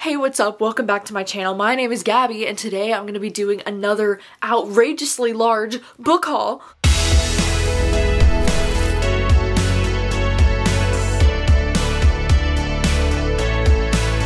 Hey, what's up? Welcome back to my channel. My name is Gabby, and today I'm going to be doing another outrageously large book haul.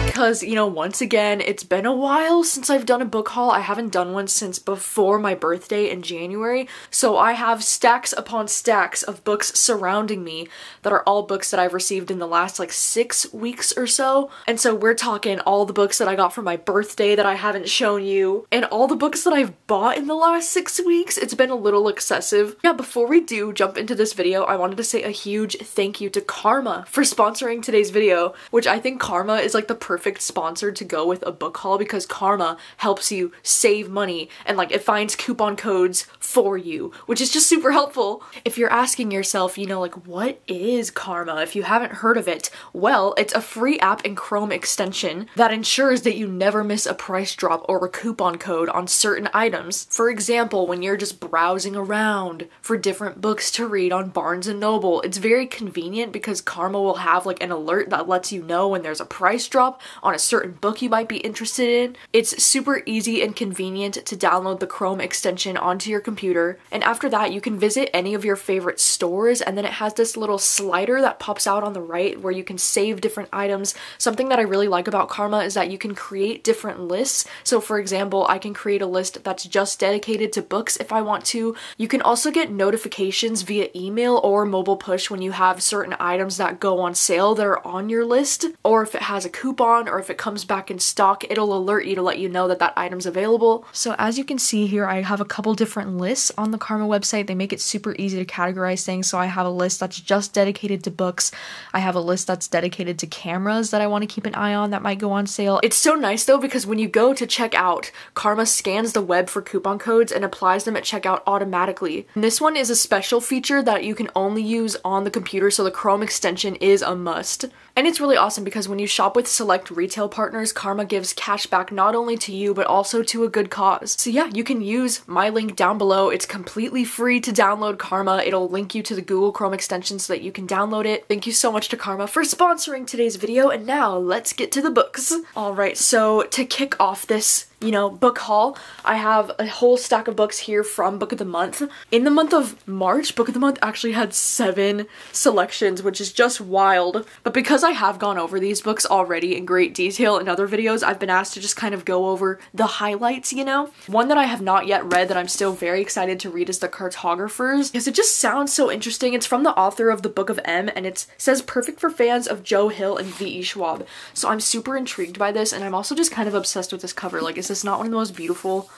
Because, you know, once again, it's been a while since I've done a book haul. I haven't done one since before my birthday in January, so I have stacks upon stacks of books surrounding me that are all books that I've received in the last like 6 weeks or so. And so we're talking all the books that I got for my birthday that I haven't shown you, and all the books that I've bought in the last 6 weeks. It's been a little excessive. Yeah, before we do jump into this video, I wanted to say a huge thank you to Karma for sponsoring today's video, which I think Karma is like the perfect sponsor to go with a book haul because Karma helps you save money and like it finds coupon codes for you, which is just super helpful. If you're asking yourself, you know, like what is Karma? If you haven't heard of it, well, it's a free app and Chrome extension that ensures that you never miss a price drop or a coupon code on certain items. For example, when you're just browsing around for different books to read on Barnes & Noble, it's very convenient because Karma will have like an alert that lets you know when there's a price drop on a certain book you might be interested in. It's super easy and convenient to download the Chrome extension onto your computer, and after that you can visit any of your favorite stores, and then it has this little slider that pops out on the right where you can save different items. Something that I really like about Karma is that you can create different lists. So for example, I can create a list that's just dedicated to books if I want to. You can also get notifications via email or mobile push when you have certain items that go on sale that are on your list, or if it has a coupon, or if it comes back in stock, it'll alert you to let you know that that item's available. So as you can see here, I have a couple different lists on the Karma website. They make it super easy to categorize things. So I have a list that's just dedicated to books. I have a list that's dedicated to cameras that I want to keep an eye on that might go on sale. It's so nice though because when you go to check out, Karma scans the web for coupon codes and applies them at checkout automatically. And this one is a special feature that you can only use on the computer, so the Chrome extension is a must. And it's really awesome because when you shop with select retail partners, Karma gives cash back not only to you but also to a good cause. So yeah, you can use my link down below. It's completely free to download Karma. It'll link you to the Google Chrome extension so that you can download it. Thank you so much to Karma for sponsoring today's video, and now let's get to the books. Alright, so to kick off this book haul, I have a whole stack of books here from Book of the Month. In the month of March, Book of the Month actually had 7 selections, which is just wild. But because I have gone over these books already in great detail in other videos, I've been asked to just kind of go over the highlights, you know? One that I have not yet read that I'm still very excited to read is The Cartographers, because it just sounds so interesting. It's from the author of The Book of M, and it says perfect for fans of Joe Hill and V.E. Schwab. So I'm super intrigued by this, and I'm also just kind of obsessed with this cover. Like, is this not one of the most beautiful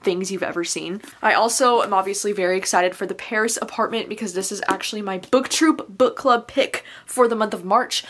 things you've ever seen? I also am obviously very excited for The Paris Apartment because this is actually my BookTube book club pick for the month of March.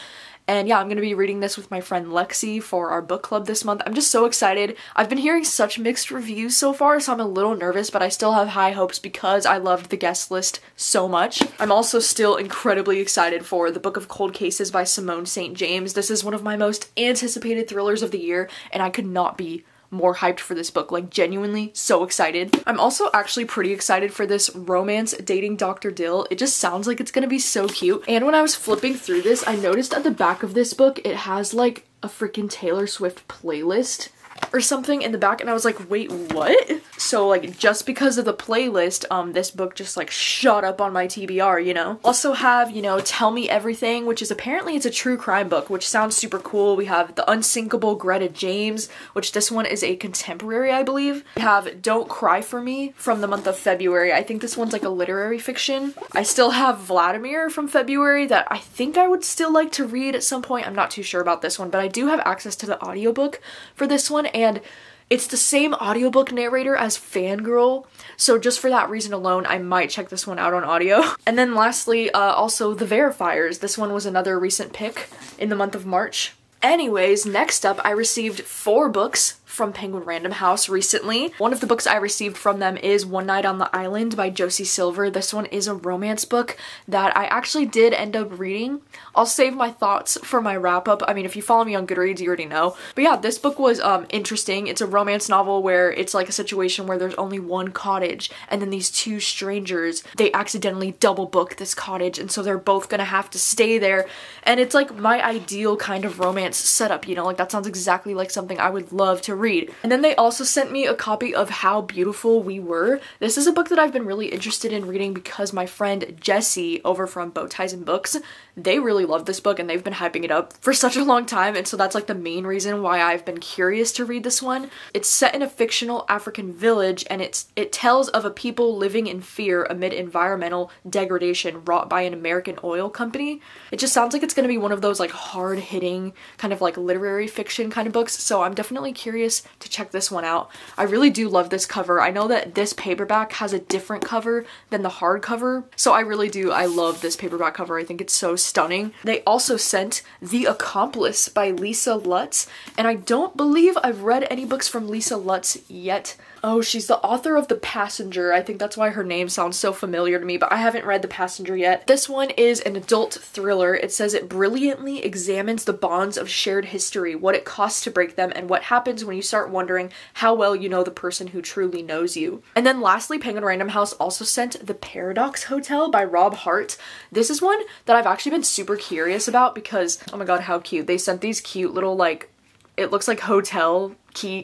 And yeah, I'm going to be reading this with my friend Lexi for our book club this month. I'm just so excited. I've been hearing such mixed reviews so far, so I'm a little nervous, but I still have high hopes because I loved the guest list so much. I'm also still incredibly excited for The Book of Cold Cases by Simone St. James. This is one of my most anticipated thrillers of the year, and I could not be more hyped for this book, like genuinely so excited. I'm also actually pretty excited for this romance dating Dr. Dill. It just sounds like it's gonna be so cute. And when I was flipping through this, I noticed at the back of this book, it has like a freaking Taylor Swift playlist or something in the back, and I was like, wait, what? So like just because of the playlist, this book just like shot up on my TBR, you know? Also have, Tell Me Everything, which is apparently it's a true crime book, which sounds super cool. We have The Unsinkable Greta James, which this one is a contemporary, I believe. We have Don't Cry For Me from the month of February. I think this one's like a literary fiction. I still have Vladimir from February that I think I would still like to read at some point. I'm not too sure about this one, but I do have access to the audiobook for this one, and it's the same audiobook narrator as Fangirl, so just for that reason alone, I might check this one out on audio. And then lastly, also The Verifiers. This one was another recent pick in the month of March. Anyways, next up, I received 4 books from Penguin Random House recently. One of the books I received from them is One Night on the Island by Josie Silver. This one is a romance book that I actually did end up reading. I'll save my thoughts for my wrap-up. I mean, if you follow me on Goodreads, you already know. But yeah, this book was interesting. It's a romance novel where it's like a situation where there's only one cottage, and then these two strangers, they accidentally double book this cottage, and so they're both gonna have to stay there. And it's like my ideal kind of romance setup, you know, like that sounds exactly like something I would love to read. And then they also sent me a copy of How Beautiful We Were. This is a book that I've been really interested in reading because my friend Jessie over from Bow Ties and Books, they really love this book and they've been hyping it up for such a long time, and so that's like the main reason why I've been curious to read this one. It's set in a fictional African village, and it tells of a people living in fear amid environmental degradation wrought by an American oil company. It just sounds like it's going to be one of those like hard-hitting kind of like literary fiction kind of books, so I'm definitely curious to check this one out. I really do love this cover. I know that this paperback has a different cover than the hardcover, so I love this paperback cover. I think it's so stunning. They also sent The Accomplice by Lisa Lutz, and I don't believe I've read any books from Lisa Lutz yet. Oh, she's the author of The Passenger. I think that's why her name sounds so familiar to me, but I haven't read The Passenger yet. This one is an adult thriller. It says it brilliantly examines the bonds of shared history, what it costs to break them, and what happens when you start wondering how well you know the person who truly knows you. And then lastly, Penguin Random House also sent The Paradox Hotel by Rob Hart. This is one that I've actually been super curious about because, oh my god, how cute. They sent these cute little, like, it looks like hotel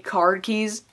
card keys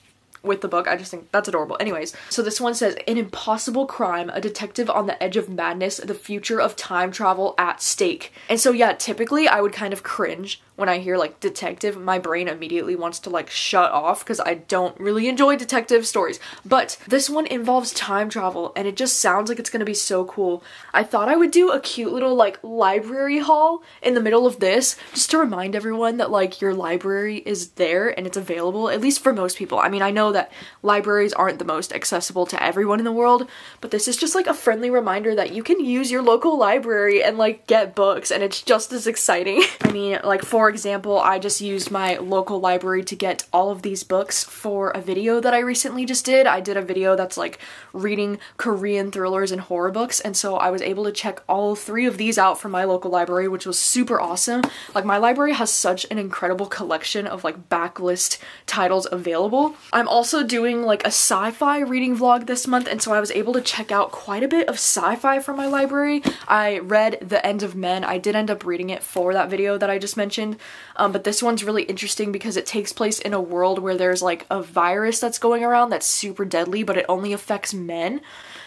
with the book. I just think that's adorable. Anyways, so this one says, an impossible crime, a detective on the edge of madness, the future of time travel at stake. And so yeah, typically I would kind of cringe when I hear like detective. My brain immediately wants to like shut off because I don't really enjoy detective stories. But this one involves time travel and it just sounds like it's gonna be so cool. I thought I would do a cute little like library haul in the middle of this just to remind everyone that like your library is there and it's available, at least for most people. I mean, I know that libraries aren't the most accessible to everyone in the world, but this is just like a friendly reminder that you can use your local library and like get books, and it's just as exciting. I mean, like for example, I just used my local library to get all of these books for a video that I recently just did. I did a video that's like reading Korean thrillers and horror books, and so I was able to check all 3 of these out from my local library, which was super awesome. Like my library has such an incredible collection of like backlist titles available. I'm also doing like a sci-fi reading vlog this month, and so I was able to check out quite a bit of sci-fi from my library. I read The End of Men. I did end up reading it for that video that I just mentioned, but this one's really interesting because it takes place in a world where there's like a virus that's going around that's super deadly, but it only affects men.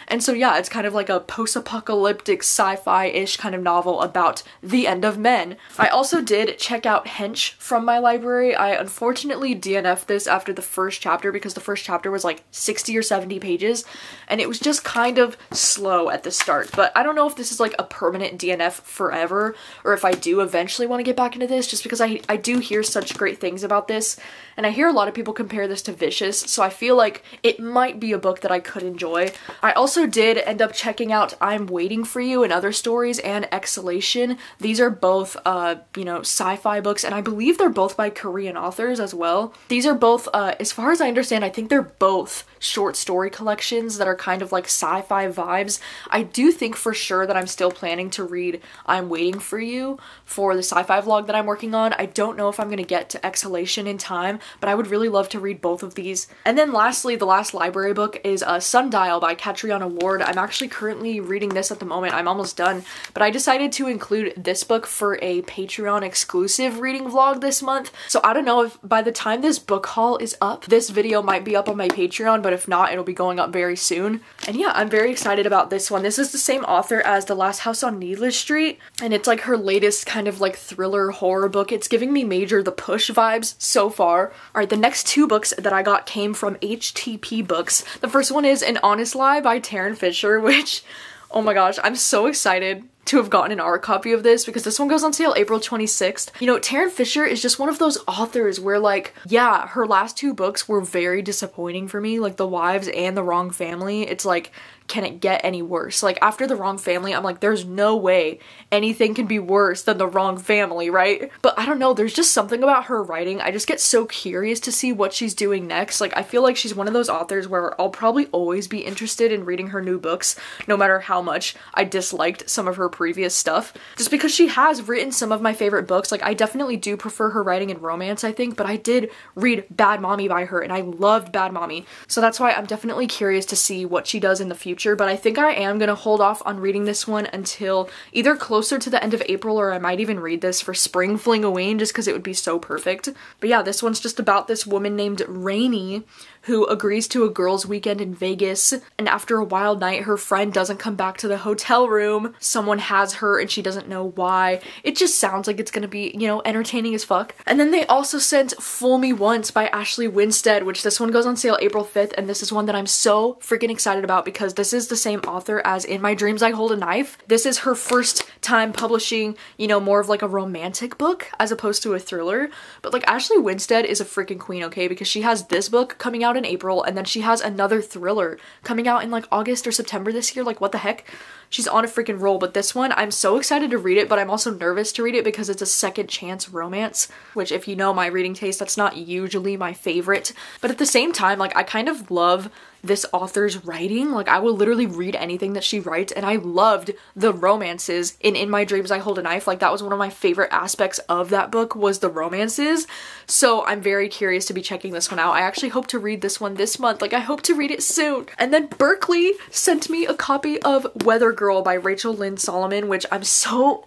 And so yeah, it's kind of like a post-apocalyptic sci-fi-ish kind of novel about the end of men. I also did check out Hench from my library. I unfortunately DNF'd this after the first chapter because the first chapter was like 60 or 70 pages and it was just kind of slow at the start. But I don't know if this is like a permanent DNF forever or if I do eventually want to get back into this, just because I do hear such great things about this, and I hear a lot of people compare this to Vicious, so I feel like it might be a book that I could enjoy. I also did end up checking out I'm Waiting for You and Other Stories and Exhalation. These are both, you know, sci-fi books, and I believe they're both by Korean authors as well. These are both, as far as I understand, I think they're both short story collections that are kind of like sci-fi vibes. I do think for sure that I'm still planning to read I'm Waiting for You for the sci-fi vlog that I'm working on. I don't know if I'm going to get to Exhalation in time, but I would really love to read both of these. And then lastly, the last library book is Sundial by Catriona Ward. I'm actually currently reading this at the moment. I'm almost done, but I decided to include this book for a Patreon exclusive reading vlog this month. So I don't know if by the time this book haul is up, this video might be up on my Patreon, but if not, it'll be going up very soon. And yeah, I'm very excited about this one. This is the same author as The Last House on Needless Street, and it's like her latest kind of like thriller horror book. It's giving me major The Push vibes so far. Alright, the next 2 books that I got came from HTP Books. The first one is An Honest Lie by Taryn Fisher, which, oh my gosh, I'm so excited to have gotten an art copy of this because this one goes on sale April 26th. You know, Taryn Fisher is just one of those authors where like, yeah, her last 2 books were very disappointing for me, like The Wives and The Wrong Family. It's like can it get any worse? Like after The Wrong Family, I'm like, there's no way anything can be worse than The Wrong Family, right? But I don't know, there's just something about her writing. I just get so curious to see what she's doing next. Like I feel like she's one of those authors where I'll probably always be interested in reading her new books, no matter how much I disliked some of her previous stuff. Just because she has written some of my favorite books. Like I definitely do prefer her writing in romance, I think, but I did read Bad Mommy by her and I loved Bad Mommy. So that's why I'm definitely curious to see what she does in the future, but I think I am gonna hold off on reading this one until either closer to the end of April, or I might even read this for Spring Flingoween just because it would be so perfect. But yeah, this one's just about this woman named Rainey who agrees to a girls' weekend in Vegas, and after a wild night, her friend doesn't come back to the hotel room. Someone has her and she doesn't know why. It just sounds like it's gonna be, you know, entertaining as fuck. And then they also sent Fool Me Once by Ashley Winstead, which this one goes on sale April 5th, and this is one that I'm so freaking excited about because this is the same author as In My Dreams I Hold a Knife. This is her first time publishing, you know, more of like a romantic book as opposed to a thriller. But like Ashley Winstead is a freaking queen, okay? Because she has this book coming out in April, and then she has another thriller coming out in like August or September this year. Like what the heck? She's on a freaking roll. But this one, I'm so excited to read it, but I'm also nervous to read it because it's a second chance romance, which if you know my reading taste, that's not usually my favorite. But at the same time, like I kind of love this author's writing. Like I will literally read anything that she writes, and I loved the romances in My Dreams I Hold a Knife. Like that was one of my favorite aspects of that book, was the romances. So I'm very curious to be checking this one out. I actually hope to read this one this month. Like I hope to read it soon. And then Berkeley sent me a copy of Weather Girl by Rachel Lynn Solomon, which I'm so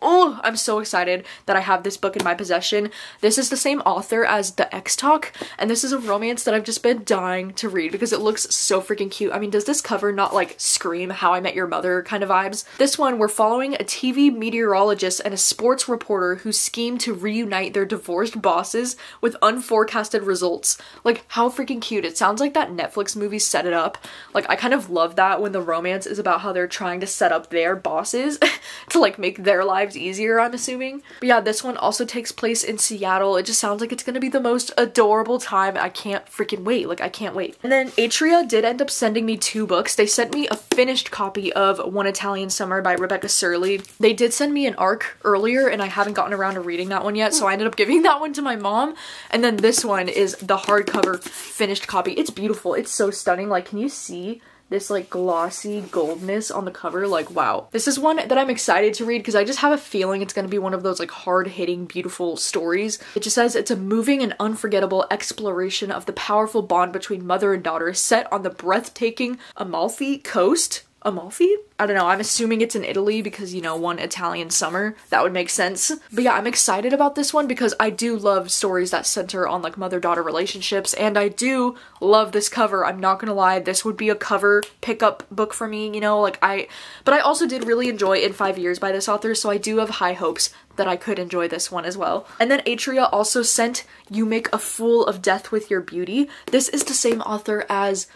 excited that I have this book in my possession. This is the same author as The X Talk, and this is a romance that I've just been dying to read because it looks so freaking cute. I mean, does this cover not like scream How I Met Your Mother kind of vibes? This one, we're following a TV meteorologist and a sports reporter who scheme to reunite their divorced bosses with unforecasted results. Like, how freaking cute. It sounds like that Netflix movie Set It Up. Like, I kind of love that when the romance is about how they're trying to set up their bosses to like make their lives easier, I'm assuming. But yeah, this one also takes place in Seattle. It just sounds like it's gonna be the most adorable time. I can't freaking wait. Like, I can't wait. And then Atria did end up sending me 2 books. They sent me a finished copy of One Italian Summer by Rebecca Surley. They did send me an ARC earlier, and I haven't gotten around to reading that one yet, so I ended up giving that one to my mom. And then this one is the hardcover finished copy. It's beautiful. It's so stunning. Like, can you see this like glossy goldness on the cover? Like, wow. This is one that I'm excited to read because I just have a feeling it's gonna be one of those like hard-hitting, beautiful stories. It just says it's a moving and unforgettable exploration of the powerful bond between mother and daughter set on the breathtaking Amalfi Coast. Amalfi? I don't know, I'm assuming it's in Italy because, you know, One Italian Summer. That would make sense. But yeah, I'm excited about this one because I do love stories that center on like mother-daughter relationships, and I do love this cover. I'm not gonna lie, this would be a cover pickup book for me, you know, like but I also did really enjoy In 5 Years by this author, so I do have high hopes that I could enjoy this one as well. And then Atria also sent You Make a Fool of Death with Your Beauty. This is the same author as,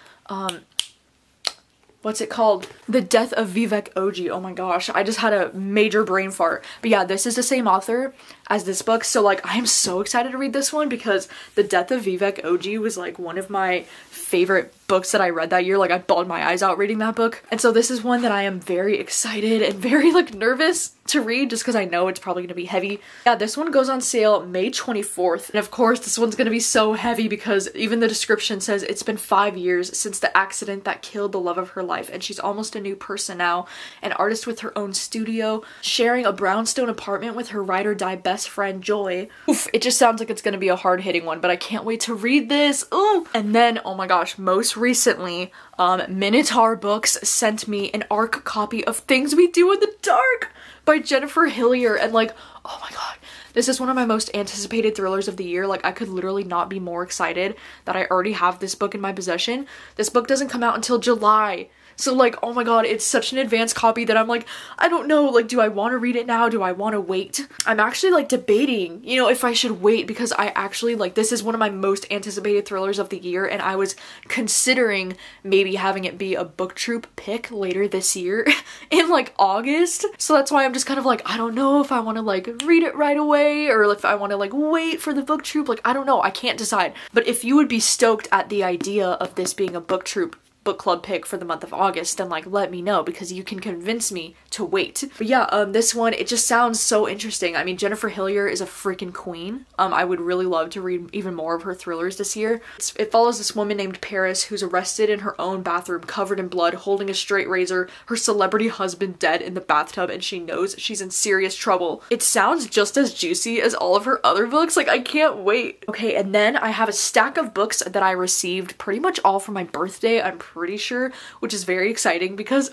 what's it called? The Death of Vivek Oji. Oh my gosh, I just had a major brain fart. But yeah, this is the same author as this book, so like I am so excited to read this one because The Death of Vivek Oji was like one of my favorite books that I read that year. Like I bawled my eyes out reading that book. And so this is one that I am very excited and very like nervous to read just because I know it's probably gonna be heavy. Yeah, this one goes on sale May 24th. And of course this one's gonna be so heavy because even the description says it's been 5 years since the accident that killed the love of her life, and she's almost a new person now, an artist with her own studio, sharing a brownstone apartment with her ride or die best friend Joy. Oof, it just sounds like it's gonna be a hard-hitting one, but I can't wait to read this. Ooh. And then, oh my gosh, most recently, Minotaur Books sent me an ARC copy of Things We Do in the Dark by Jennifer Hillier, and like, oh my god, this is one of my most anticipated thrillers of the year. Like, I could literally not be more excited that I already have this book in my possession. This book doesn't come out until July. So like, oh my god, it's such an advanced copy that I'm like, I don't know, like, do I want to read it now? Do I want to wait? I'm actually like debating, you know, if I should wait because I actually like, this is one of my most anticipated thrillers of the year, and I was considering maybe having it be a book troop pick later this year in like August. So that's why I'm just kind of like, I don't know if I want to like read it right away or if I want to like wait for the book troop. Like, I don't know, I can't decide. But if you would be stoked at the idea of this being a book troop book club pick for the month of August, then like let me know, because you can convince me to wait. But yeah, this one, it just sounds so interesting. I mean, Jennifer Hillier is a freaking queen. I would really love to read even more of her thrillers this year. It follows this woman named Paris who's arrested in her own bathroom covered in blood, holding a straight razor, her celebrity husband dead in the bathtub, and she knows she's in serious trouble. It sounds just as juicy as all of her other books. Like, I can't wait. Okay, and then I have a stack of books that I received pretty much all for my birthday, I'm pretty sure, which is very exciting because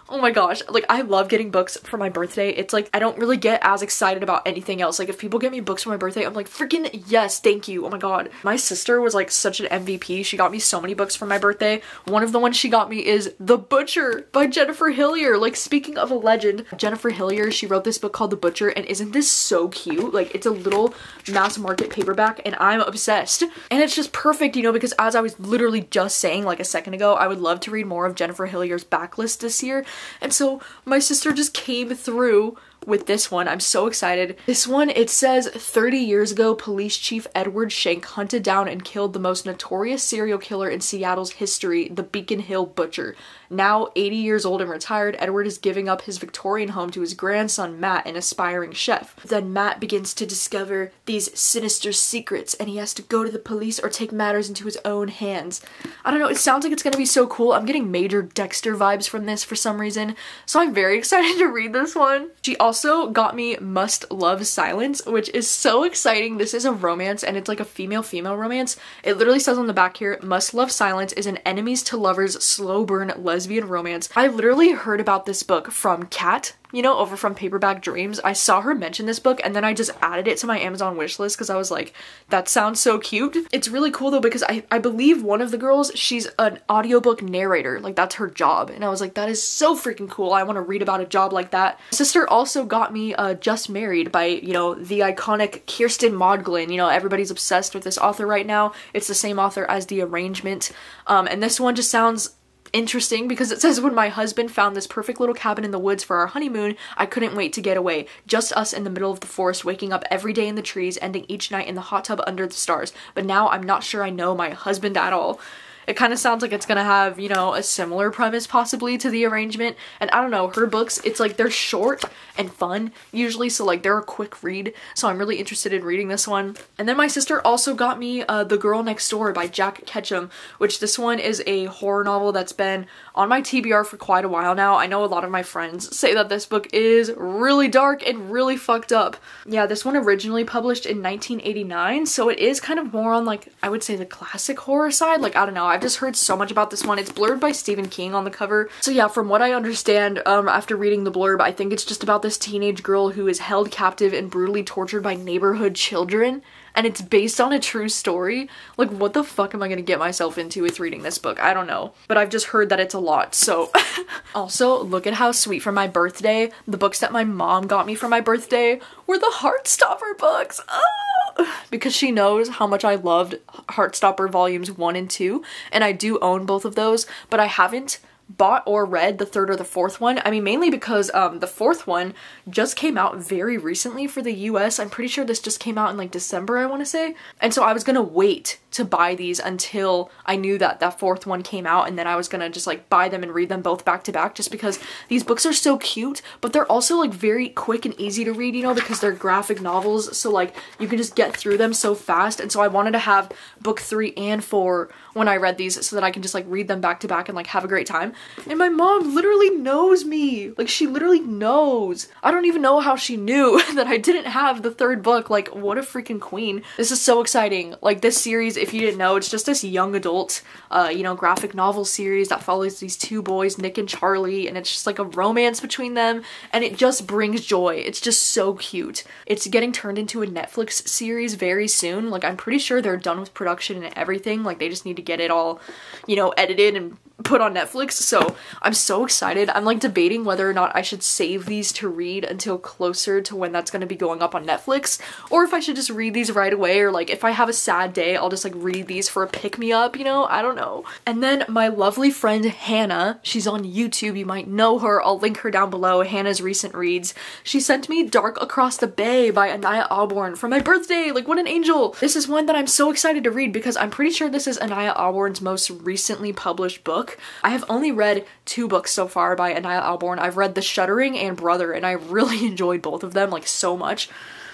oh my gosh, like I love getting books for my birthday. It's like I don't really get as excited about anything else. Like if people get me books for my birthday, I'm like freaking yes, thank you. Oh my god. My sister was like such an MVP. She got me so many books for my birthday. One of the ones she got me is The Butcher by Jennifer Hillier. Like, speaking of a legend, Jennifer Hillier, she wrote this book called The Butcher, and isn't this so cute? Like, it's a little mass market paperback and I'm obsessed. And it's just perfect, you know, because as I was literally just saying like a second ago, I would love to read more of Jennifer Hillier's backlist this year. And so my sister just came through with this one. I'm so excited. This one, it says 30 years ago, police chief Edward Schenck hunted down and killed the most notorious serial killer in Seattle's history, the Beacon Hill Butcher. Now 80 years old and retired, Edward is giving up his Victorian home to his grandson Matt, an aspiring chef. Then Matt begins to discover these sinister secrets, and he has to go to the police or take matters into his own hands. I don't know, it sounds like it's gonna be so cool. I'm getting major Dexter vibes from this for some reason, so I'm very excited to read this one. She also got me Must Love Silence, which is so exciting. This is a romance, and it's like a female-female romance. It literally says on the back here, Must Love Silence is an enemies to lovers slow burn lesbian romance. I literally heard about this book from Kat, you know, over from Paperback Dreams. I saw her mention this book and then I just added it to my Amazon wishlist because I was like, that sounds so cute. It's really cool though because I believe one of the girls, she's an audiobook narrator. Like, that's her job. And I was like, that is so freaking cool. I want to read about a job like that. My sister also got me Just Married by, you know, the iconic Kirsten Modglin. You know, everybody's obsessed with this author right now. It's the same author as The Arrangement. And this one just sounds interesting because it says, when my husband found this perfect little cabin in the woods for our honeymoon, I couldn't wait to get away. Just us in the middle of the forest, waking up every day in the trees, ending each night in the hot tub under the stars. But now I'm not sure I know my husband at all. It kind of sounds like it's gonna have, you know, a similar premise possibly to The Arrangement. And I don't know, her books, it's like they're short and fun usually, so like they're a quick read. So I'm really interested in reading this one. And then my sister also got me The Girl Next Door by Jack Ketchum, which this one is a horror novel that's been on my TBR for quite a while now. I know a lot of my friends say that this book is really dark and really fucked up. Yeah, this one originally published in 1989, so it is kind of more on like, I would say the classic horror side. Like, I don't know, I've just heard so much about this one. It's blurred by Stephen King on the cover. So yeah, from what I understand, after reading the blurb, I think it's just about this teenage girl who is held captive and brutally tortured by neighborhood children. And it's based on a true story. Like, what the fuck am I gonna get myself into with reading this book? I don't know. But I've just heard that it's a lot, so. Also, look at how sweet for my birthday. The books that my mom got me for my birthday were the Heartstopper books. Oh! Because she knows how much I loved Heartstopper volumes 1 and 2. And I do own both of those, but I haven't bought or read the third or the fourth one. I mean, mainly because the fourth one just came out very recently for the US. I'm pretty sure this just came out in like December, I want to say. And so I was gonna wait to buy these until I knew that that fourth one came out, and then I was gonna just like buy them and read them both back to back, just because these books are so cute, but they're also like very quick and easy to read, you know, because they're graphic novels, so like you can just get through them so fast. And so I wanted to have book 3 and 4 when I read these so that I can just like read them back to back and like have a great time. And my mom literally knows me. Like, she literally knows. I don't even know how she knew that I didn't have the third book. Like, what a freaking queen. This is so exciting. Like, this series, if you didn't know, it's just this young adult, you know, graphic novel series that follows these two boys, Nick and Charlie, and it's just like a romance between them, and it just brings joy. It's just so cute. It's getting turned into a Netflix series very soon. Like, I'm pretty sure they're done with production and everything. Like, they just need to get it all, you know, edited and put on Netflix. So I'm so excited. I'm like debating whether or not I should save these to read until closer to when that's going to be going up on Netflix, or if I should just read these right away, or like if I have a sad day, I'll just like read these for a pick-me-up, you know? I don't know. And then my lovely friend Hannah, she's on YouTube, you might know her, I'll link her down below, Hannah's Recent Reads. She sent me Dark Across the Bay by Anaya Alborn for my birthday. Like, what an angel. This is one that I'm so excited to read because I'm pretty sure this is Anaya Alborn's most recently published book. I have only read 2 books so far by Anaya Alborn. I've read The Shuddering and Brother, and I really enjoyed both of them like so much.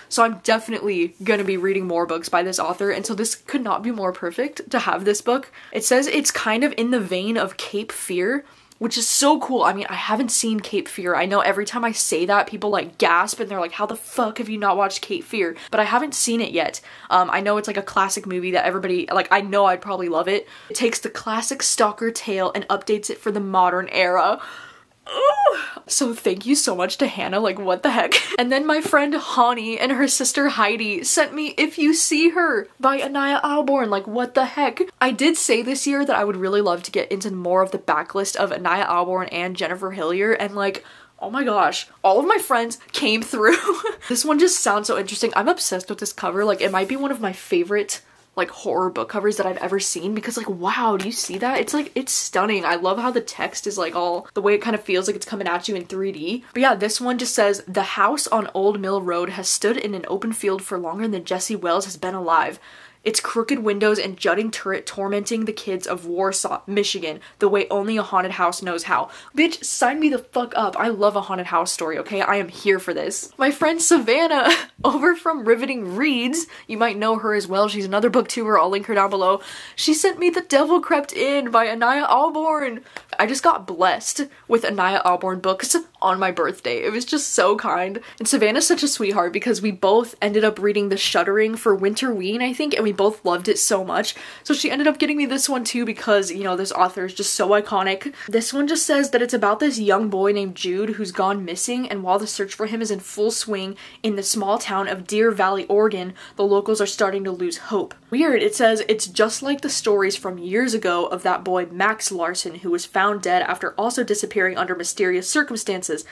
So I'm definitely gonna be reading more books by this author, and so this could not be more perfect to have this book. It says it's kind of in the vein of Cape Fear, which is so cool. I mean, I haven't seen Cape Fear. I know every time I say that, people like gasp and they're like, how the fuck have you not watched Cape Fear? But I haven't seen it yet. I know it's like a classic movie that everybody, like, I know I'd probably love it. It takes the classic stalker tale and updates it for the modern era. Ooh. So thank you so much to Hannah, like what the heck. And then my friend Hani and her sister Heidi sent me If You See Her by Anaya Alborn, like what the heck. I did say this year that I would really love to get into more of the backlist of Anaya Alborn and Jennifer Hillier, and like, oh my gosh, all of my friends came through. This one just sounds so interesting. I'm obsessed with this cover. Like, it might be one of my favorite like horror book covers that I've ever seen, because like, wow, do you see that? It's like, it's stunning. I love how the text is like all, the way it kind of feels like it's coming at you in 3D. But yeah, this one just says, the house on Old Mill Road has stood in an open field for longer than Jesse Wells has been alive. Its crooked windows and jutting turret tormenting the kids of Warsaw, Michigan, the way only a haunted house knows how. Bitch, sign me the fuck up. I love a haunted house story, okay? I am here for this. My friend Savannah, over from Riveting Reads, you might know her as well. She's another booktuber. I'll link her down below. She sent me The Devil Crept In by Anaya Alborn. I just got blessed with Anaya Alborn books on my birthday. It was just so kind. And Savannah's such a sweetheart because we both ended up reading The Shuddering for Winterween, I think, and we both loved it so much. So she ended up getting me this one too because, you know, this author is just so iconic. This one just says that it's about this young boy named Jude who's gone missing, and while the search for him is in full swing in the small town of Deer Valley, Oregon, the locals are starting to lose hope. Weird, it says it's just like the stories from years ago of that boy Max Larson who was found dead after also disappearing under mysterious circumstances.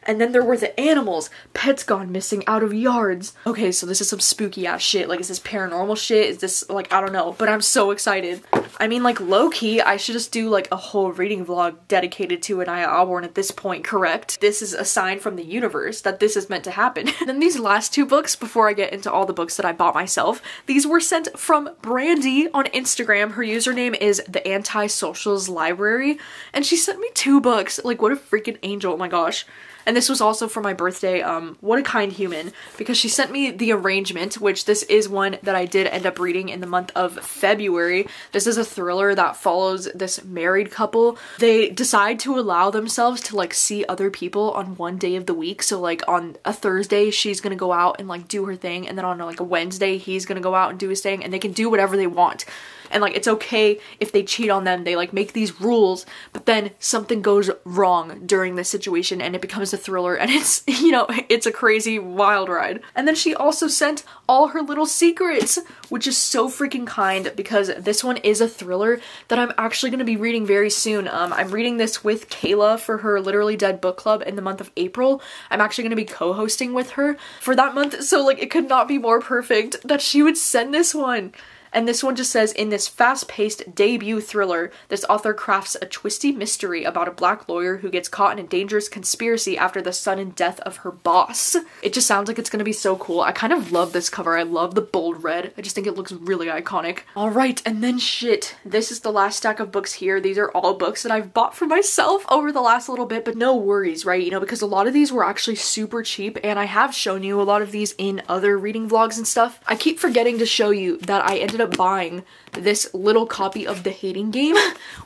And then there were the animals, pets gone missing out of yards. Okay, so this is some spooky ass shit. Like, is this paranormal shit? Is this, like, I don't know, but I'm so excited. I mean, like, low-key, I should just do, like, a whole reading vlog dedicated to Anaya Alborn at this point, correct? This is a sign from the universe that this is meant to happen. And then these last 2 books, before I get into all the books that I bought myself, these were sent from Brandy on Instagram. Her username is The Anti-Socials Library, and she sent me 2 books. Like, what a freaking angel, oh my gosh. And this was also for my birthday. What a kind human, because she sent me The Arrangement, which this is one that I did end up reading in the month of February. This is a thriller that follows this married couple. They decide to allow themselves to like see other people on one day of the week. So like on a Thursday, she's gonna go out and like do her thing, and then on like a Wednesday, he's gonna go out and do his thing, and they can do whatever they want. And like, it's okay if they cheat on them. They like make these rules, but then something goes wrong during this situation and it becomes a thriller, and it's, you know, it's a crazy wild ride. And then she also sent all her little secrets, which is so freaking kind, because this one is a thriller that I'm actually going to be reading very soon. I'm reading this with Kayla for her Literally Dead book club in the month of April. I'm actually going to be co-hosting with her for that month, so like, it could not be more perfect that she would send this one. And this one just says, in this fast-paced debut thriller, this author crafts a twisty mystery about a black lawyer who gets caught in a dangerous conspiracy after the sudden death of her boss. It just sounds like it's gonna be so cool. I kind of love this cover. I love the bold red. I just think it looks really iconic. Alright, and then shit. This is the last stack of books here. These are all books that I've bought for myself over the last little bit, but no worries, right? You know, because a lot of these were actually super cheap, and I have shown you a lot of these in other reading vlogs and stuff. I keep forgetting to show you that I ended up buying this little copy of The Hating Game,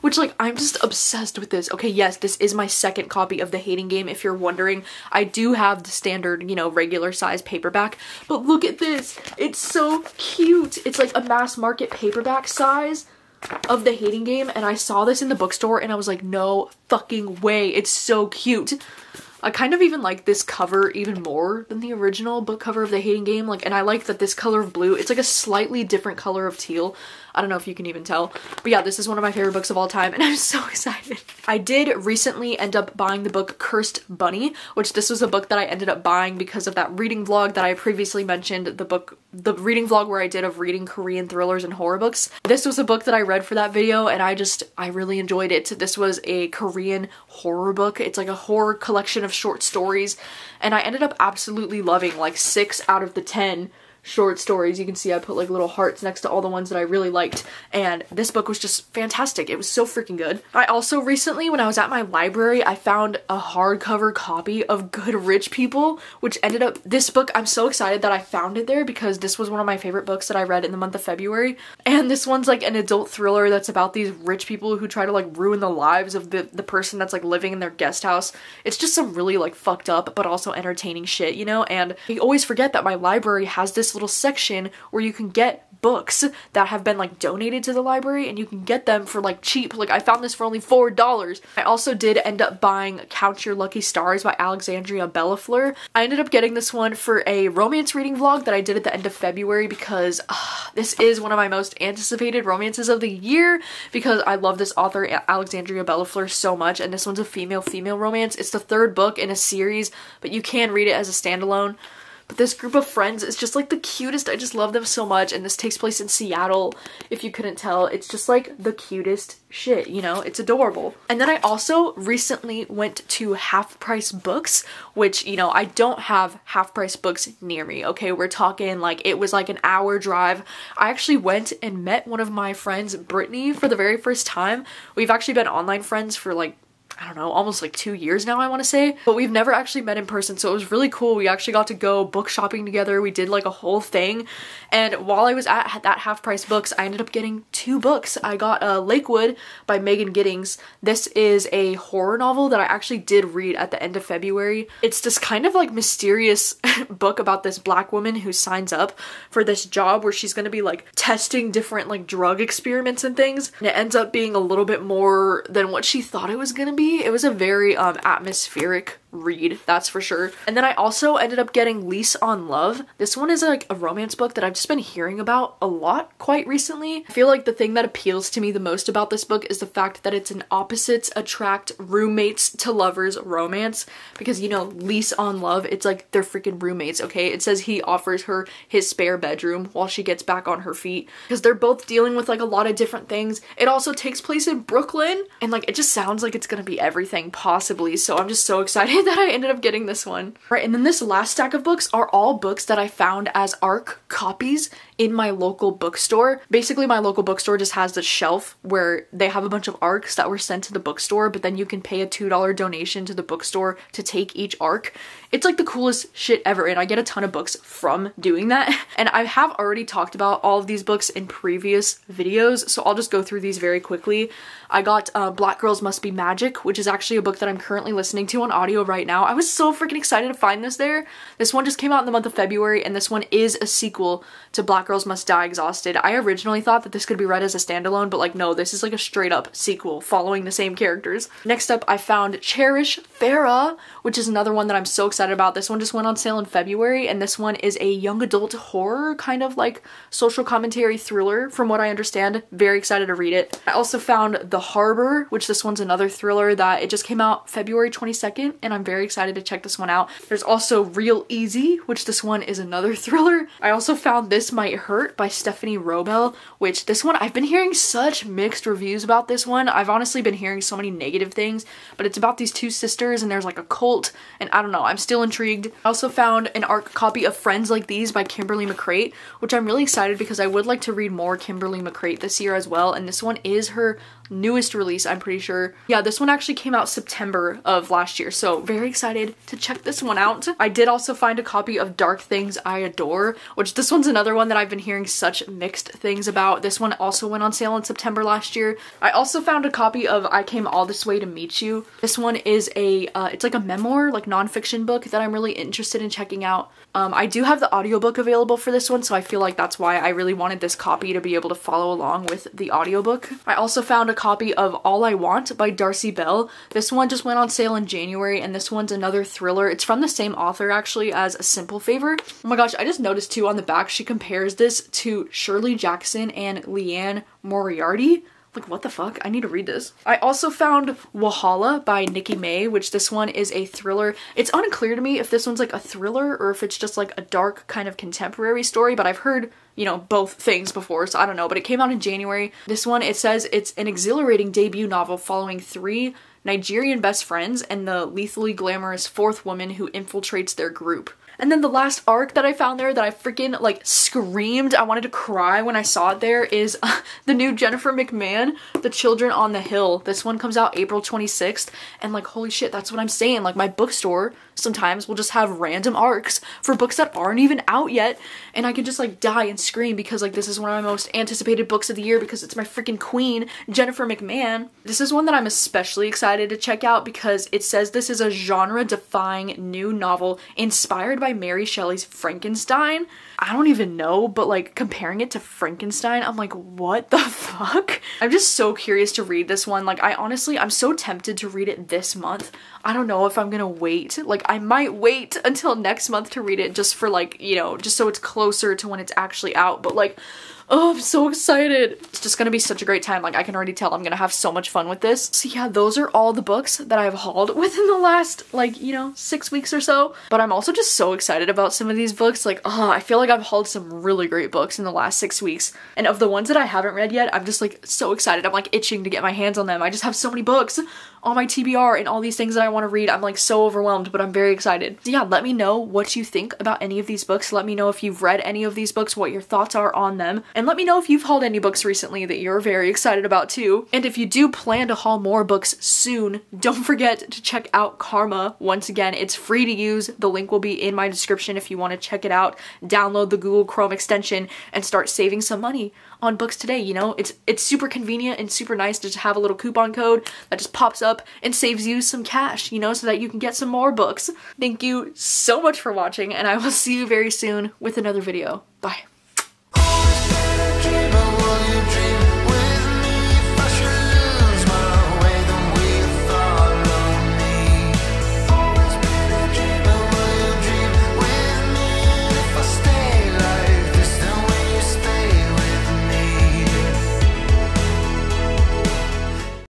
which like, I'm just obsessed with this. Okay, yes, this is my second copy of The Hating Game, if you're wondering. I do have the standard, you know, regular size paperback, but look at this. It's so cute. It's like a mass market paperback size of The Hating Game, and I saw this in the bookstore and I was like, no fucking way. It's so cute. I kind of even like this cover even more than the original book cover of The Hating Game. Like, and I like that this color of blue, it's like a slightly different color of teal. I don't know if you can even tell. But yeah, this is one of my favorite books of all time and I'm so excited. I did recently end up buying the book Cursed Bunny, which this was a book that I ended up buying because of that reading vlog that I previously mentioned, the reading vlog where I did of reading Korean thrillers and horror books. This was a book that I read for that video and I really enjoyed it. This was a Korean horror book. It's like a horror collection of short stories and I ended up absolutely loving like 6 out of the 10 short stories. You can see I put like little hearts next to all the ones that I really liked, and this book was just fantastic. It was so freaking good. I also recently, when I was at my library, I found a hardcover copy of Good Rich People, which ended up, this book, I'm so excited that I found it there because this was one of my favorite books that I read in the month of February, and this one's like an adult thriller that's about these rich people who try to like ruin the lives of the person that's like living in their guest house. It's just some really like fucked up but also entertaining shit, you know, and I always forget that my library has this little section where you can get books that have been like donated to the library and you can get them for like cheap. Like I found this for only $4. I also did end up buying Count Your Lucky Stars by Alexandria Bellafleur. I ended up getting this one for a romance reading vlog that I did at the end of February because this is one of my most anticipated romances of the year because I love this author Alexandria Bellafleur so much, and this one's a female romance. It's the 3rd book in a series, but you can read it as a standalone. But this group of friends is just like the cutest. I just love them so much, and this takes place in Seattle, if you couldn't tell. It's just like the cutest shit, you know? It's adorable. And then I also recently went to Half Price Books, which, you know, I don't have Half Price Books near me, okay? We're talking like, it was like an hour drive. I actually went and met one of my friends, Brittany, for the very first time. We've actually been online friends for like, I don't know, almost like 2 years now, I want to say, but we've never actually met in person, so it was really cool. We actually got to go book shopping together. We did like a whole thing, and while I was at that Half Price Books, I ended up getting 2 books. I got Lakewood by Megan Giddings. This is a horror novel that I actually did read at the end of February. It's this kind of like mysterious book about this black woman who signs up for this job where she's going to be like testing different like drug experiments and things, and it ends up being a little bit more than what she thought it was going to be. It was a very atmospheric read, that's for sure. And then I also ended up getting Lease on Love. This one is like a romance book that I've just been hearing about a lot quite recently. I feel like the thing that appeals to me the most about this book is the fact that it's an opposites attract roommates to lovers romance, because, you know, Lease on Love, it's like they're freaking roommates, okay? It says he offers her his spare bedroom while she gets back on her feet, because they're both dealing with like a lot of different things. It also takes place in Brooklyn, and like it just sounds like it's gonna be everything possibly, so I'm just so excited that I ended up getting this one. Right, and then this last stack of books are all books that I found as ARC copies in my local bookstore. Basically, my local bookstore just has this shelf where they have a bunch of ARCs that were sent to the bookstore, but then you can pay a $2 donation to the bookstore to take each ARC. It's like the coolest shit ever, and I get a ton of books from doing that. And I have already talked about all of these books in previous videos, so I'll just go through these very quickly. I got Black Girls Must Be Magic, which is actually a book that I'm currently listening to on audio right now. I was so freaking excited to find this there. This one just came out in the month of February, and this one is a sequel to Black Girls Must Die Exhausted. I originally thought that this could be read as a standalone, but like, no, this is like a straight up sequel following the same characters. Next up, I found Cherish, Pharah, which is another one that I'm so excited about. This one just went on sale in February, and this one is a young adult horror, kind of like social commentary thriller, from what I understand. Very excited to read it. I also found The Harbor, which this one's another thriller that it just came out February 22nd, and I'm very excited to check this one out. There's also Real Easy, which this one is another thriller. I also found This Might Hurt by Stephanie Robel, which this one, I've been hearing such mixed reviews about this one. I've honestly been hearing so many negative things, but it's about these two sisters and there's like a cult, and I don't know, I'm still intrigued. I also found an ARC copy of Friends Like These by Kimberly McCrate, which I'm really excited because I would like to read more Kimberly McCrate this year as well, and this one is her newest release, I'm pretty sure. Yeah, this one actually came out September of last year, so very excited to check this one out. I did also find a copy of Dark Things I Adore, which this one's another one that I've been hearing such mixed things about. This one also went on sale in September last year. I also found a copy of I Came All This Way to Meet You. This one is a, it's like a memoir, like nonfiction book that I'm really interested in checking out. I do have the audiobook available for this one, so I feel like that's why I really wanted this copy to be able to follow along with the audiobook. I also found a copy of All I Want by Darcy Bell. This one just went on sale in January, and this one's another thriller. It's from the same author actually as A Simple Favor. Oh my gosh, I just noticed too on the back she compares shares this to Shirley Jackson and Leanne Moriarty. Like, what the fuck? I need to read this. I also found Walhalla by Nikki May, which this one is a thriller. It's unclear to me if this one's like a thriller or if it's just like a dark kind of contemporary story, but I've heard, you know, both things before, so I don't know. But it came out in January. This one, it says it's an exhilarating debut novel following 3 Nigerian best friends and the lethally glamorous 4th woman who infiltrates their group. And then the last arc that I found there that I freaking like screamed, I wanted to cry when I saw it there, is the new Jennifer McMahon, The Children on the Hill. This one comes out April 26th, and like, holy shit, that's what I'm saying. Like, my bookstore sometimes will just have random arcs for books that aren't even out yet, and I can just like die and scream because like this is one of my most anticipated books of the year because it's my freaking queen, Jennifer McMahon. This is one that I'm especially excited to check out because it says this is a genre-defying new novel inspired by Mary Shelley's Frankenstein. I don't even know, but like comparing it to Frankenstein, I'm like, what the fuck? I'm just so curious to read this one. Like, I'm so tempted to read it this month. I don't know if I'm gonna wait. Like, I might wait until next month to read it just for like, you know, just so it's closer to when it's actually out. But like, oh, I'm so excited. It's just gonna be such a great time. Like, I can already tell I'm gonna have so much fun with this. So yeah, those are all the books that I've hauled within the last, like, you know, 6 weeks or so. But I'm also just so excited about some of these books. Like, oh, I feel like I've hauled some really great books in the last 6 weeks. And of the ones that I haven't read yet, I'm just like so excited. I'm like itching to get my hands on them. I just have so many books on my TBR and all these things that I want to read. I'm like so overwhelmed, but I'm very excited. So yeah, let me know what you think about any of these books. Let me know if you've read any of these books, what your thoughts are on them. And let me know if you've hauled any books recently that you're very excited about too. And if you do plan to haul more books soon, don't forget to check out Karma. Once again, it's free to use. The link will be in my description if you want to check it out. Download the Google Chrome extension and start saving some money on books today. You know, it's super convenient and super nice to just have a little coupon code that just pops up and saves you some cash, you know, so that you can get some more books. Thank you so much for watching, and I will see you very soon with another video. Bye.